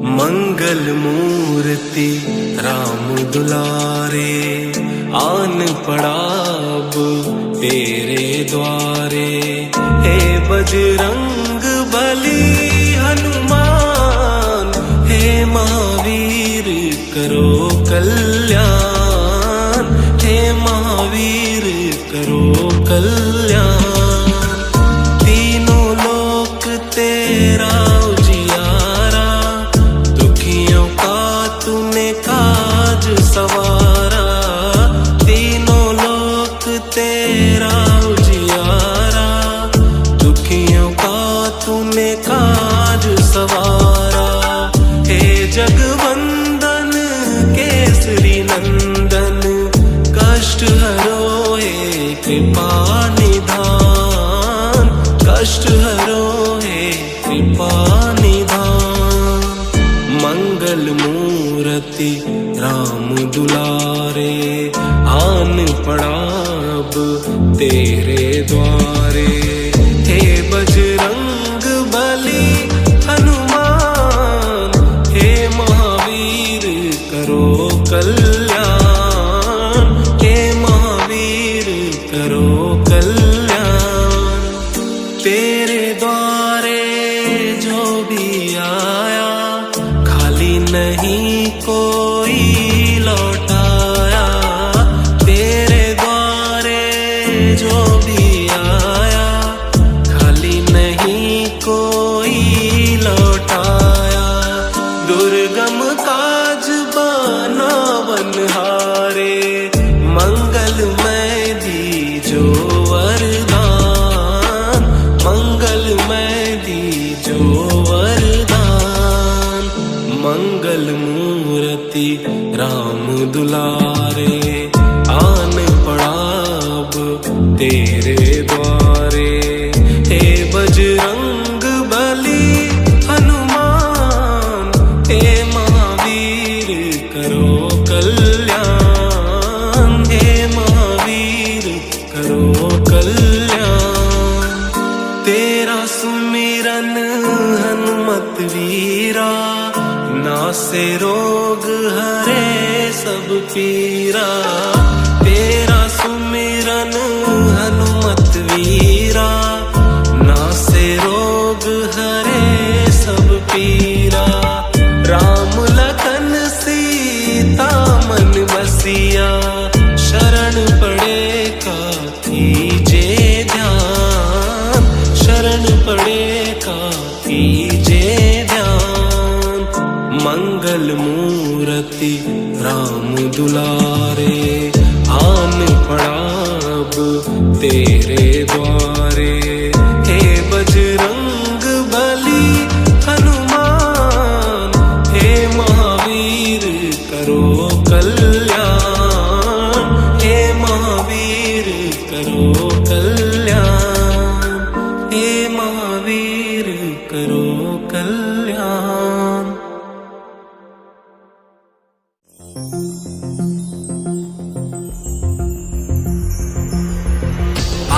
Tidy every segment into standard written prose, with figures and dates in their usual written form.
मंगल मूर्ति राम दुलारे, आन पड़ा अब तेरे द्वारे। हे बजरंग बली हनुमान, हे महावीर करो कल्याण, हे महावीर करो कल्याण। तीनों लोक तेरा उजियारा, दुखियों का तूने काज सवारा। तीनों लोक तेरा उजियारा, दुखियों का तूने काज सवारा। हे जगवंदन केसरी नंदन, कष्ट हरो हे कृपा निधान, कष्ट हरो हे कृपा निधान। मंगल मूर्ति राम दुलारे, आन पड़ा अब तेरे द्वारे। हे बजरंग बली हनुमान, हे महावीर करो कल्याण, हे महावीर करो कल्याण। तेरे द्वारे जो भी आया, खाली नहीं कोई लौटाया। तेरे द्वारे जो भी आया, खाली नहीं कोई लौटाया। दुर्गम काज बना बनहारे, मंगलमय दीजो वरदान, मंगलमय दीजो वरदान। मंगल मूर्ति राम दुलारे, आन पड़ा अब तेरे द्वारे। हे बजरंग बली हनुमान, हे महावीर करो कल्याण, हे महावीर करो कल्याण। तेरा सुमिरन हनुमत वीरा, नासे रोग हरे सब पीरा। तेरा सुमिरन हनुमत वीरा, नासे रोग हरे सब पीरा। राम लखन सीता मन बसिया, शरण पड़े का कीजे ध्यान, शरण पड़े का कीजे ध्यान। मंगल मूर्ति राम दुलारे, आन पड़ा अब तेरे द्वारे। हे बजरंग बली हनुमान, हे महावीर करो कल्याण, हे महावीर करो कल्याण, हे महावीर करो कल्याण।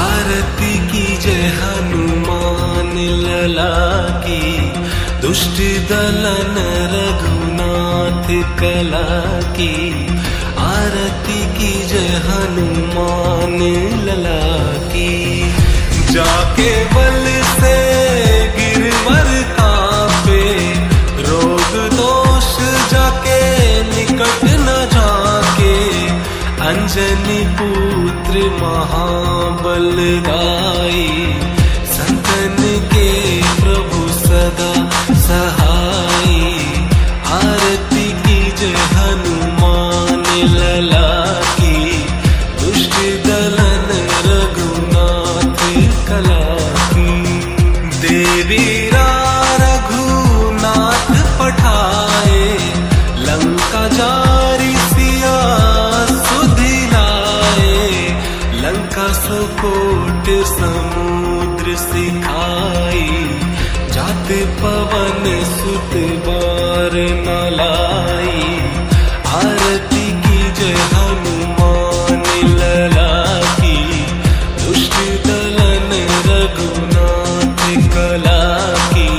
आरती की जय हनुमान लला की, दुष्ट दलन रघुनाथ कला की। आरती की जय हनुमान लला की, जाके बल से गिरवर कांपे, रोग दोष जाके निकट न जाके। अंजनी पुत्र महाबलदाई, संतन के प्रभु सदा सहाई। आरती की जय हनुमान लला की, दुष्ट दलन रघुनाथ कला की। देवीरा रघुनाथ पठाए, लंका जारी सिया सुधिलाए। लंका सुकोट समुद्र सिखाई, जात पवन सुत बार न लाई। आरती की जय हनुमान लला की, दुष्ट दलन रघुनाथ कला की।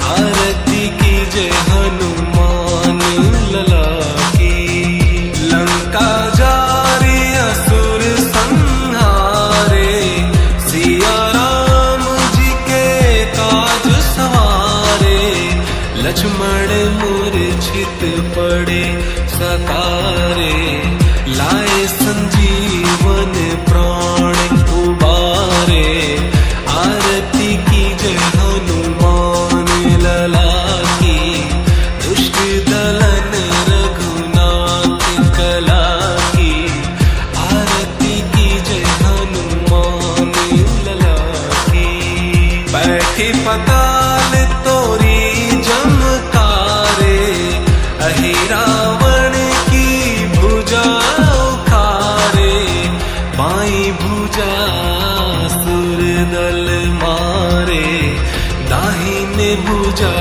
आरती की जय हनुमान मान लला की। लंका जारी असुर संहारे, सिया राम जी के काज सवारे। लक्ष्मण मूर्छित पड़े सतारे, लाए संजीवन प्राण उबारे। आरती की जय हनुमान लला की, दुष्ट दलन रघुनाथ कला की। आरती की जय हनुमान लला की। बैठी पताल तोरी जमकारे, अहि रावण की भुजा उखारे। बाई भुजा सुर दल मारे, दाहिने भुजा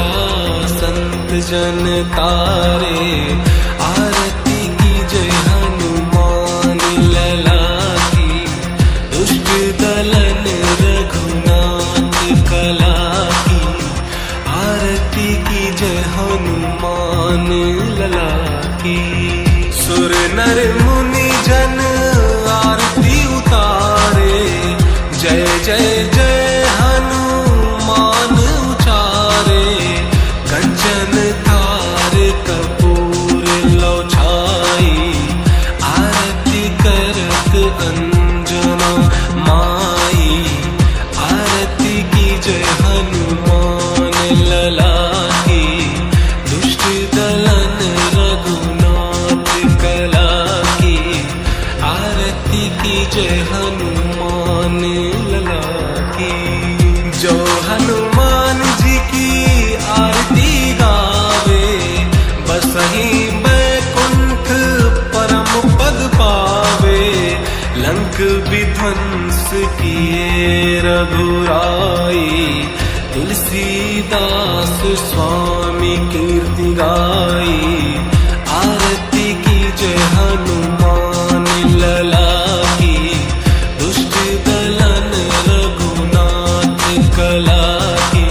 संत जन तारे। आरती की जय हनुमान लला की, दुष्ट दलन रघुनाथ कला की। आरती की जय हनुमान लला की। सुर नर मुनि जन आरती उतारे, जय जय जय हनुमान उचारे। कंचन थार कपूर लो छाई, आरती करत अंजना माई। आरती की जय हनुमान लला की, दुष्ट दलन रघुनाथ कला की। आरती की जय हनुमान लला की। जो हनुमान जी की आरती गावे, बसहि बैकुंठ परम पद पावे। लंक विध्वंस किए रघुराई, तुलसीदास स्वामी कीर्ति गाई। आरती की जय हनुमान लला की, दुष्ट दलन रघुनाथ कला की।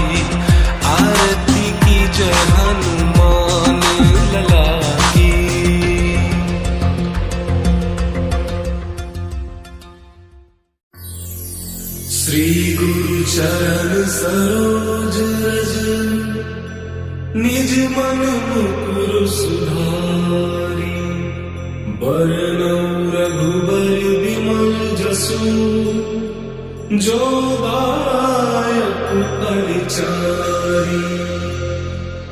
आरती की जय हनुमान लला की। श्री गुरु चरण सरोज रज, निज मन मुकुर सुधारी। बरनउँ रघुबर विमल जसु, जो दायक परिचारी।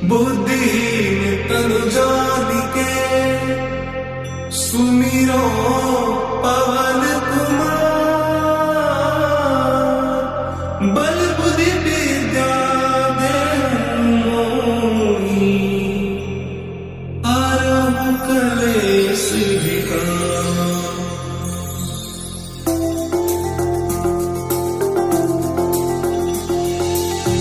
बुद्धिहीन तनु जानिके, सुमिरो पवन कुमार। बल बुद्धि विद्या देहु मोहि, हरहु कलेश विकार।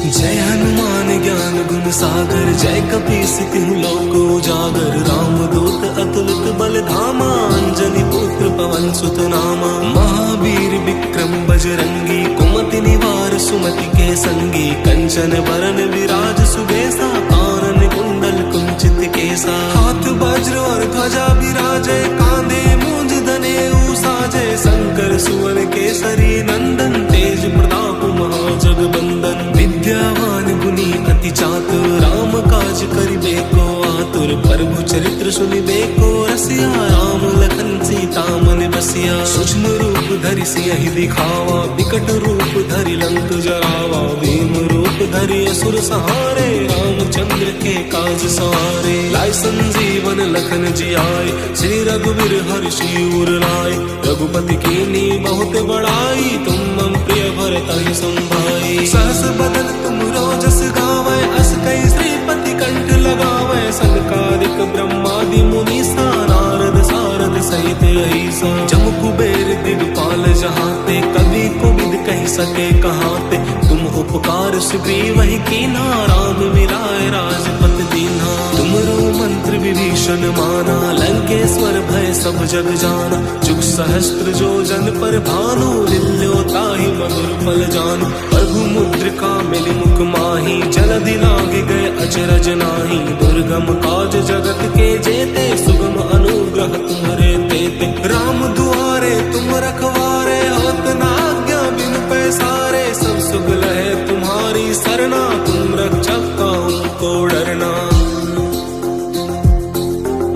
जय हनुमान ज्ञान गुण सागर, जय कपीस तिहु लोक उजागर। रामदूत अतुलित बल धामा, अंजनी पुत्र पवन सुत नामा। महावीर विक्रम बजरंगी, कुमति निवार सुमति के संगी। कंचन बरन विराज सुबेसा, कानन कुंडल कुंचित केसा। हाथ वज्र और ध्वजा विराजे, कांधे मूंज दनेऊ साजे। शंकर सुवन केसरी नंदन, तेज प्रताप महाजगबंदन। विद्यावान गुणी अति चातुर, राम काज करिबेको आतुर। प्रभु चरित्र सुनिबेको रसिया, राम लखन सीता मन बसिया। सूक्ष्म रूप धरि सियहि दिखावा, विकट रूप धरि लंक जरावा। भीम रूप धरि असुर सहारे, रामचंद्र के काज सवारे। लाए संजीवन लखन जियाए, श्री रघुवीर हर्षि उर लाए। रघुपति कीन्ही बहुत बड़ाई, तुम मम प्रिय भरतहि संभाई। सहस बदन तुम रोजस गावै, अस कई श्रीपति कंठ लगावै। सनकादिक ब्रह्मादि मुनीसा, नारद सारद सहित अहिसा। जम कुबेर दिगपाल जहाते, कवि कोविद कहि सके कहाते। तुम उपकार सुग्रीवहि कीन्हा, राम मिलाए राजपत दीन्हा। तुमरो मंत्र विभीषण माना, लंकेश्वर भय सब जग जाना। जुग सहस्त्र जो जन पर भानु, लिल्यो ताहि मधुर फल जानू। प्रभु मुद्रिका मिलि मुख माहि, जलधि लागे गए अचरज नाही। दुर्गम काज जगत के जेते, सुगम अनुग्रह तुम्हारे तेते। राम दुआरे तुम रखवारे, होत न आज्ञा बिन पैसारे। सब सुख लहे तुम्हारी सरना, तुम रक्षक काहू को डरना।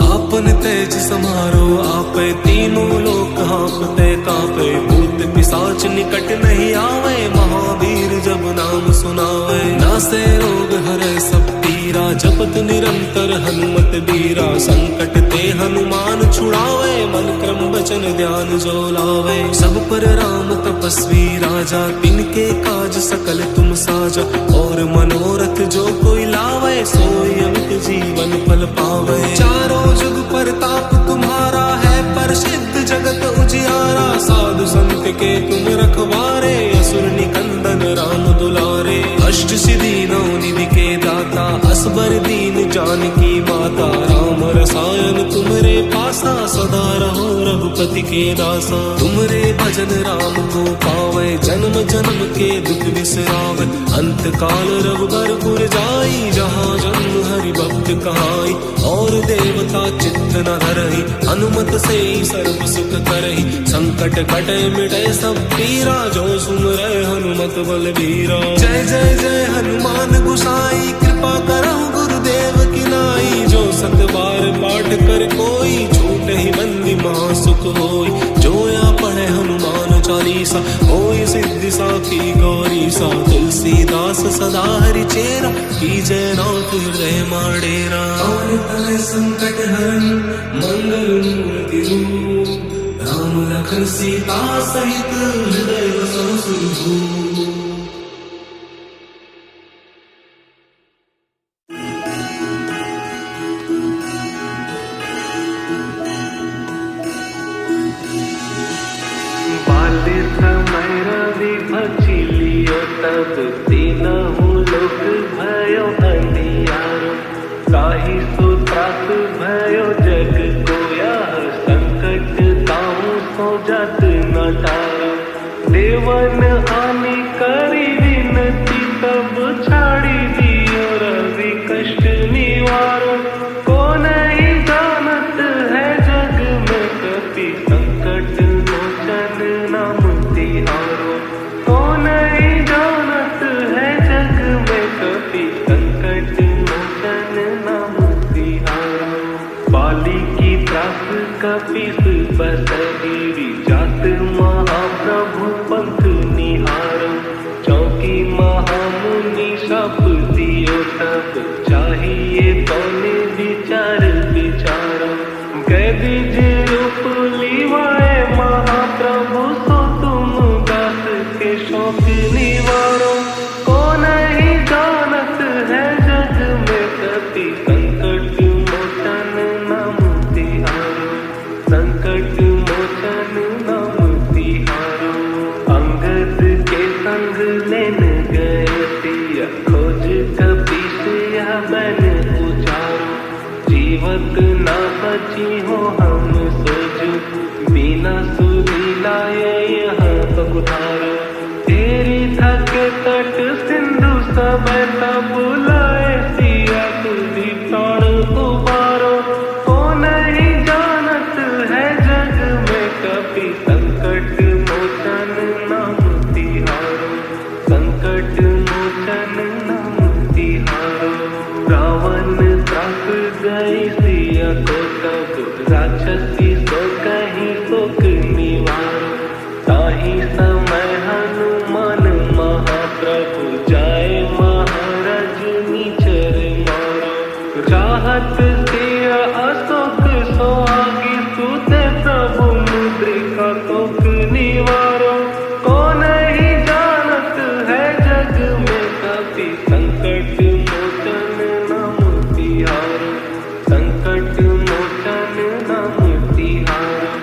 आपन तेज समारो आपे, तीनों लोक हाँपते कापे। भूत पिशाच निकट नहीं आवे, महावीर जब नाम सुनावे। नासे रोग हरे सब पीरा, जपत निरंतर हनुमत बीरा। संकट ते हनुमान छुड़ावे, मन क्रम वचन ध्यान जो लावे। सब पर राम तपस्वी राजा, तिनके काज सकल तुम साजा। और मनोरथ जो कोई लावे, सोई अमित जीवन फल पावे। चारों जुग परताप तुम्हारा है, प्रसिद्ध जगत उजियारा। साधु संत के तुम रखवारे, असुर निकंदन राम दुलारे। अष्ट सिद्धि नौ निधि के दाता, असबर दीन जानकी माता। राम रसायन तुमरे पासा, सदा रहो रघुपति के दासा। तुमरे भजन राम को पावे, जन्म जन्म के दुख बिसरावे। अंत काल रघुबरपुर जाई, जहाँ जन्म हरि भक्त कहाई। और देवता चित्त न धरहि, हनुमत से सर्व सुख करहि। संकट कटे मिटे सब पीरा, जो सुमरै हनुमत बलबीरा। जय जय जय हनुमान गोसाई, कृपा करहु गुरुदेव की नाई। जो सत बार पाठ कर कोई, छूट ही बंदी महासुख होई। जो या पढ़े हनुमान चालीसा, होई सिद्धि साखी गौरीसा। तुलसीदास सदा हरि चेरा, कीजय नाथ हृदय माडेरा। और तले संकट हरन मंगल मूर्ति रूप, राम लखन सीता सहित हृदय बसहु सिंधु। तब तीनहु लोक भयो अंधियारो। ताहि सो त्रास भयो जग कोया, संकट ताहू सो जत न टारो। देवन आनि करी विनती, तब छाड़ी दियो रवि कष्ट निवारो। को नहीं जानत है जग में कपि, संकट मोचन नाम तिहारो। को नहीं जानत है जग में कपि, संकट मोचन नाम तिहारो। बाली की त्रास कपीस बसगिरी, जात महाप्रभु पंथ निहारो। चौकी महामुनि शाप दियो, तब चाहिए तौने विचार विचारो। गए बीज रूप लीवाए महाप्रभु, सो तुम दास के शौक निवारो। को नहीं जानत है जग में कपि, संकट मोचन नाम तिहारो। संकट मोचन नाम तिहारो। अंगद के संग लेन गए सिया, खोज कपीस यह बन उचारो। जीवत न बची हो हम सोजु, बिना सुलीलाए यहाँ पगुधारो। तेरी थक तट सिंधु सब तब बुलाए, सिया तुझी प्राण उबारो। को नहीं जानत है जग में कपि, संकट मोचन नाम तिहारो। संकट मोचन नाम तिहारो। रावण त्रास गई सिया को, तब राक्षसी सो कहीं शोक निवारो। ताहि समय हनुमान महाप्रभु, जाए महाराज नीचर मारो। चाहत सिया अशोक सोहागी, सुते प्रभु मुद्रिका तोक निवारो। को नहीं जानत है जग में कपि, संकट मोचन नाम तिहारो। संकट मोचन नाम तिहारो।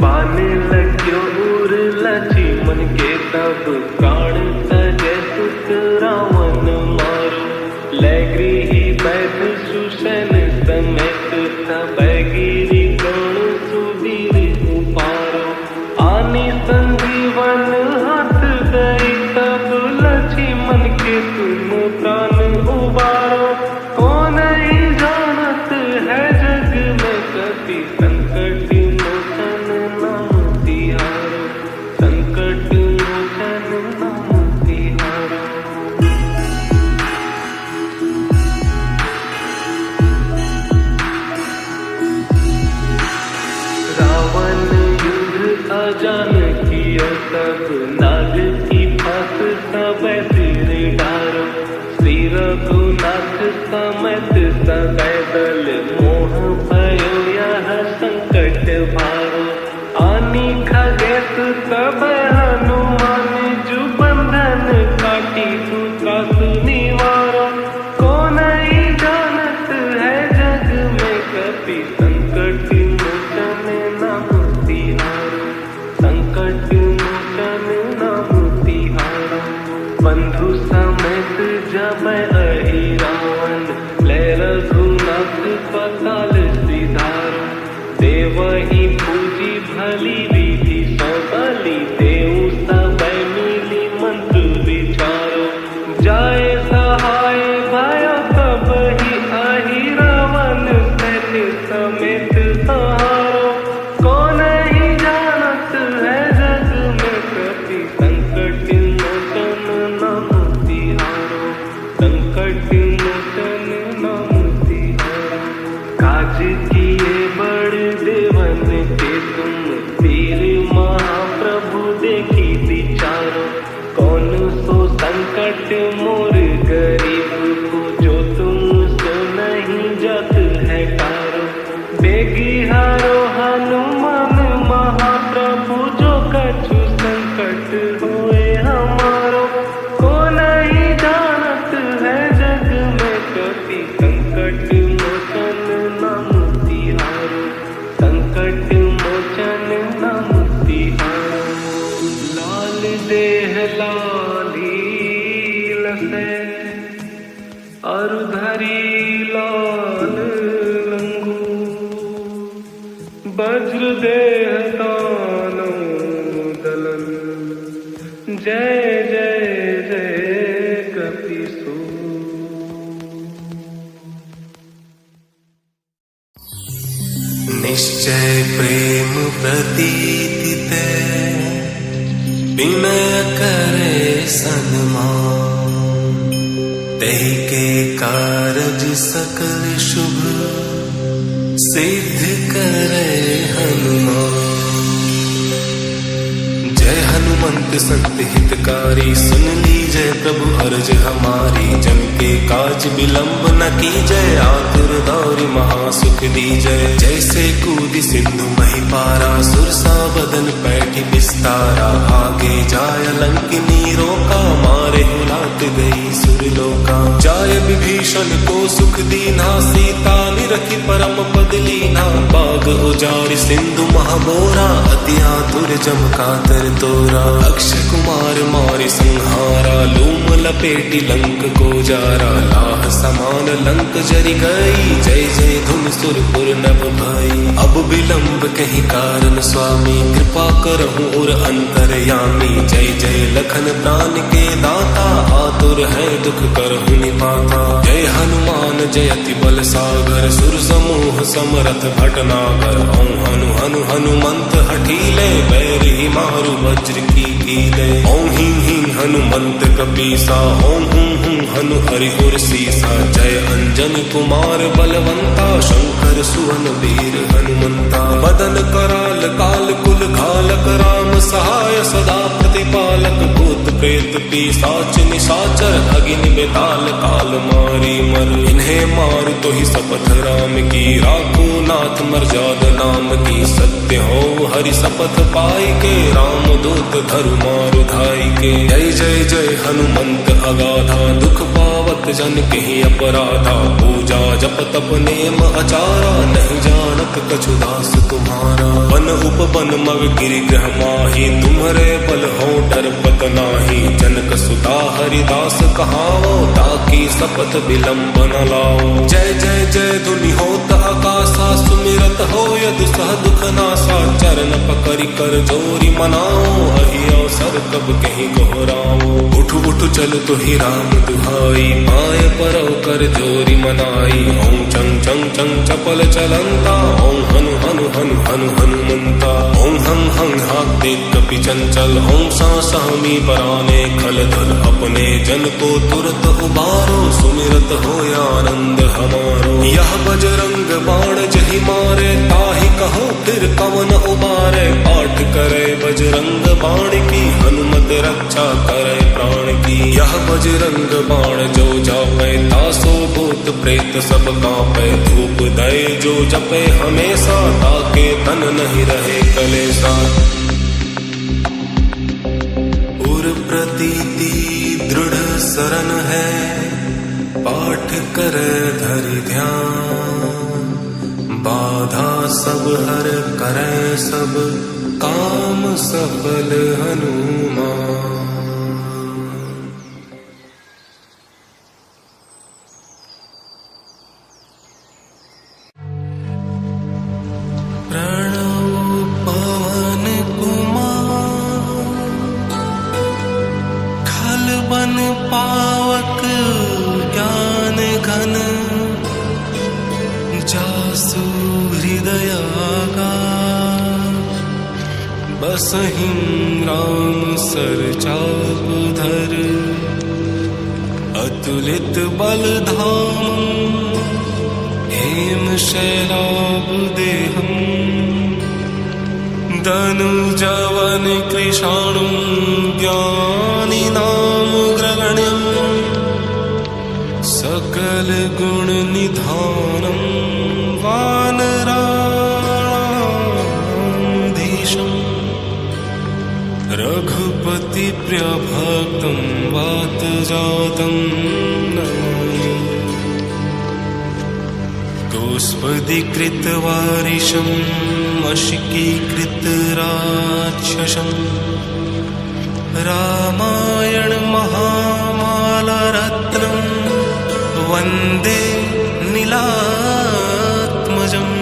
बान लग्यो उर लक्ष्मण के, तब प्राण तजे सुत रावण मारो। ले गृही बैठ सुषैण जान किया सब नाग की फांस सब सिर डारो। श्री रघुनाथ समेत सकैदल मोह भयो यह संकट भारो। आनी खगेश सब हनुमान जो बंधन काटी सुत्रासु निवारो। को नहीं जानत है जग में कपि संकट मोचन नाम तिहारो। संकट मोचन नाम तिहारो। बंधु समेत जब अहि रावण ले रघुनाथ पताल सिधारो। देवहि पूजी भली विधि सौ बलि देऊ सब मिली मंत्र विचारो। जाय सहाय भयो तब ही अहि रावण सैन्य समेत सहारो। को नहीं जानत है जग में कपि संकट मोचन नाम तिहारो। संकट मोचन नाम तिहारो। काज किए बड़ देवन के तुम वीर महाप्रभु देखी विचारो। कौन सो संकट मोर गरीब को जो तुम सो नहीं जत है कारो। बेगी हारो हनुमान महाप्रभु जो कछु संकट होए हमारो। को नहीं जानत है जग में कपि संकट मोचन नाम तिहारो। संकट मोचन नाम तिहारो। लाल देह लाली लसे अरुधरी लाल लंगू। वज्र देह दानो दलन जय जय जय कपिसु। निश्चय प्रेम प्रतीति ते विनय करे सन्मान। तेहि के कारज सकल शुभ सिद्ध करे हनुमान। जय हनुमंत संत हितकारी सुन लीजय प्रभु अर्ज हमारी। जन के काज विलंब न कीजय आतुर दौरि महासुख दीजय। जैसे कूदि सिंधु मही पारा सुरसा बदन पैठी विस्तारा। आगे जाय लंकिनी रोका मारे हुलात गई सुरलोका। जाय विभीषण को सुख दीना सीता निरखी परम पद लीना। बाग उजारि सिंधु महाबोरा अति आतुर जम कातर तोरा। अक्षय कुमार मारि संहारा लूम लपेटी लंक को जारा। लाह समान लंक जरि गई जय जय धुन सुरपुर नभ भई। अब विलंब कहीं कारण स्वामी कृपा करहु और अंतरयामी। जय जय लखन प्राण के दाता आतुर है दुख करहु निपाता। जय हनुमान जयति बल सागर सुर समूह समरथ भटनागर। ओं हनु हनु हनुमंत हठीले बैरी मारु वज्र की कीले। ओं हिं हिं हनुमंत कपीसा ओं हुं हुं हनु हरि उर सीसा। जय अंजन कुमार बलवंता शंकर सुवन वीर हनुमंता। बदन कराल काल कुल घालक राम सहाय सदा प्रतिपालक। भूत प्रेत पिशाच निशाचर अग्नि बेताल काल मारी मर। इन्हें मार तो ही शपथ राम की राखो नाथ मर्यादा नाम की। सत्य हो हरि शपथ पाई के राम दूत धरु मारु धाई के। जय जय जय हनुमंत अगाधा दुख पावत जन के अपराधा। पूजा जप तप नेम अचारा नहीं जानत कछु दास तुम्हारा। वन उपवन मग गिरि ग्रह माही तुम्हरे बल हो डरपत नाही। जनक सुता हरिदास कहावो ताकि शपथ विलंब न लाओ। जय जय जय धुनि होत आकाशा सुमिरत हो यदु सह दुख नासा। चरण पकड़ि कर जोरी मनाओ अहि अवसर कब कहीं गोहराओ। उठ उठ चल तो ही राम दुहाई पाए परौ कर जोरी मनाई। ओं चंग चंग चंग चपल चलंता ओं हनु हनु हनु हनु हनुमंता। ओं हं हं हाथे कपि चंचल ओं सा सहमी पराने खल धल। अपने जन को तुरत उबारो सुमिरत हो आनंद हमारो। यह बजरंग बाण जहि मारे ताहि कहो फिर कवन उबारे। पाठ करे बजरंग बाण की, हनुमत रक्षा करे प्राण की। यह बजरंग बाण जो जापै, तासो भूत प्रेत सब कांपै। धूप दय जो जपे हमेशा, ताके तन नहीं रहे कलेसा। उर प्रतीति दृढ़ शरण है, पाठ करे धरि ध्यान। बाधा सब हर करे सब, काम सफल हनुमान। प्रणव पवन कुमार, खल बन पावक ज्ञान घन। जासु हृदय आगार, बसहिं राम सर चाप धर। अतुलित बल धाम, हेम शैलाभ देहम्। धनुजवन कृशाणुं, ज्ञानी नाम ग्रगण्यम्। सकल गुण निधानम्, वानराणाधीशम्। रघुपति प्रिय भक्तं वात जातं नमामि। गोस्पदीकृत वारिशम्, अशिकीकृत राक्षसम्। रामायण महामाला रत्नम्, वन्दे नीलात्मजम्।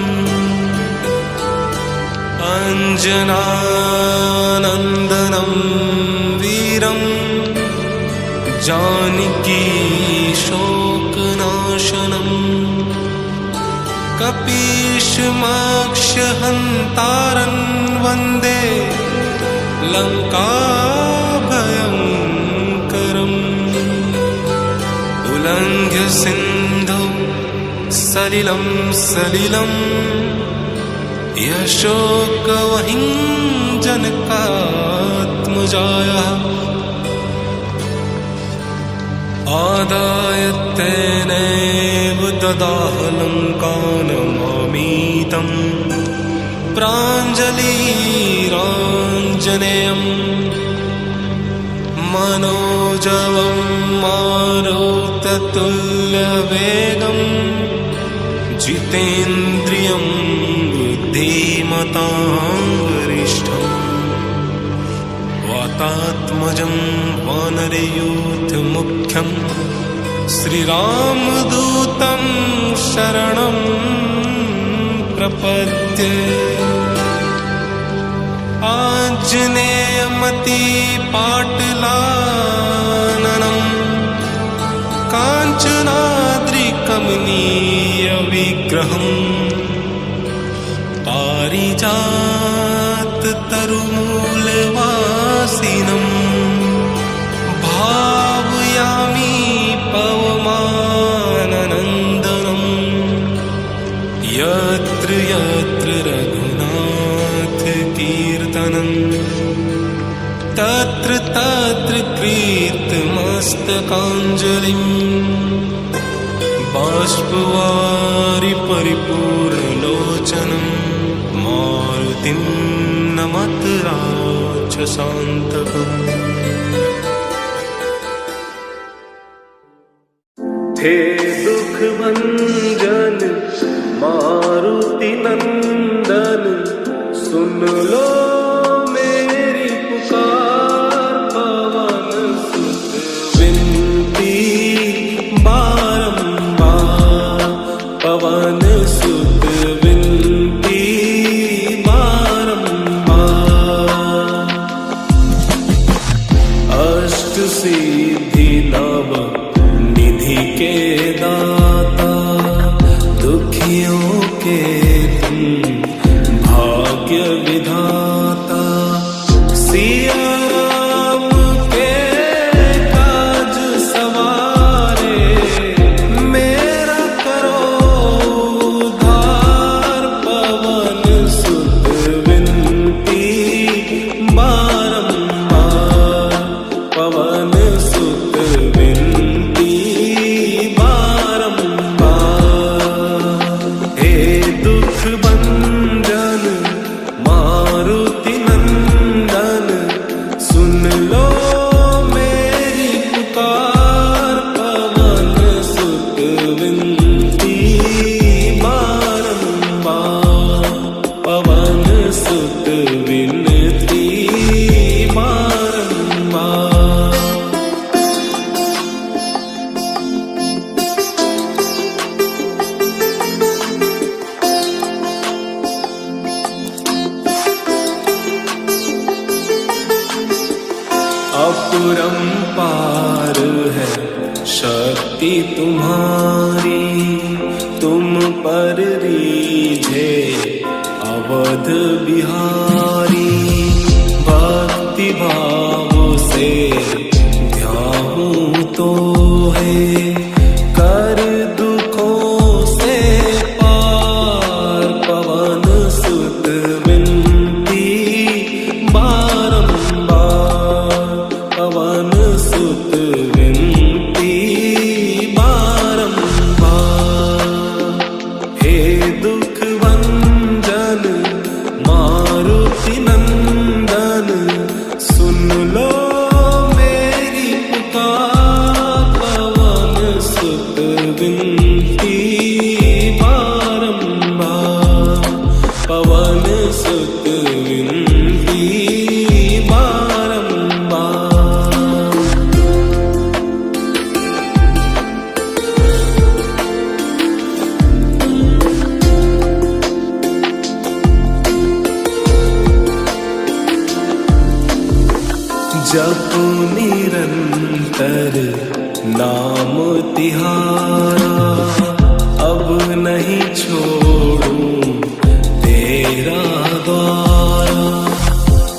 अंजनानन्दनं वीरं, जानकी शोकनाशनम्। कपीशमक्षहन्तारं, वन्दे लङ्काभयङ्करम्। उल्लङ्घ्य सिन्धौ सलिलं सलिलम्, यशोकवहिं जनकात्मजायाः। आदाय तेनैव ददाह लङ्कानमामीतम्। प्राञ्जलिराञ्जनेयम्, मनोजवं मारुततुल्यवेगम्। जितेन्द्रियं बुद्धिमतां वरिष्ठम्। वातात्मजं वानरयूथमुख्यं, श्रीरामदूतं शरणं प्रपद्ये। आञ्जनेयमतिपाटलाननं, काञ्चनाद्रिकमनीयविग्रहम्। पारिजाततरुमूलवासिनम्, भावयामि पवमाननन्दनम्। यत्र यत्र रघुनाथकीर्तनं, तत्र तत्र कीर्तमस्तकाञ्जलिम्। बाष्पवारि परिपूर्णलोचनं, मारुतिं नमत राक्षसान्तकम्। थे दुख भंजन मारुति नंदन, सुन लो मेरी पुकार। पवन सुत विनती बारंबार, पवन सुत विनती बारंबार। अष्ट सिद्धि नव निधि के दाता, दुखियों के तुम भाग्य विधाता। सिया राम के काज सवारे, मेरा करो उद्धार। पवन सुत विनती अपरंपार है शक्ति तुम्हारी, तुम पर रीझे अवध बिहारी। भक्ति भाव से ध्याऊं तो है कर दुखों से पार। पवन सुत विनती बारंबार, पवन सुत विनती बारंबार। हे दुख भंजन मारुति नंदन, सुन लो मेरी पुकार। पवन सुत विनती बारंबार, पवन सुत विनती बारंबार। जपो निरंतर नाम तिहारा, अब नहीं छोड़ूं तेरा द्वारा।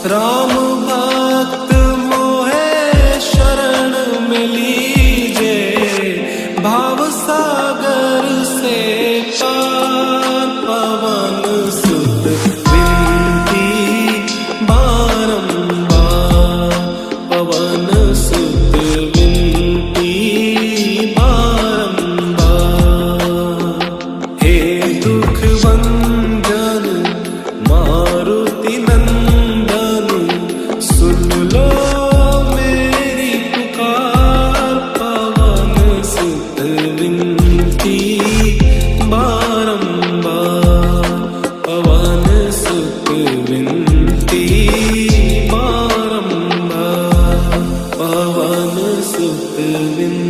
राम भक्त मोहे शरण में लीजे, भाव सागर से पार। पवन सुत विनती बारंबार, पवन सुत विनती बारंबार। हे दुख भंजन मारुति नंदन, सुन लो मेरी पुकार। पवन सुत विनती बारंबार, पवन सुत विनती बारंबार, पवन सुत विनती।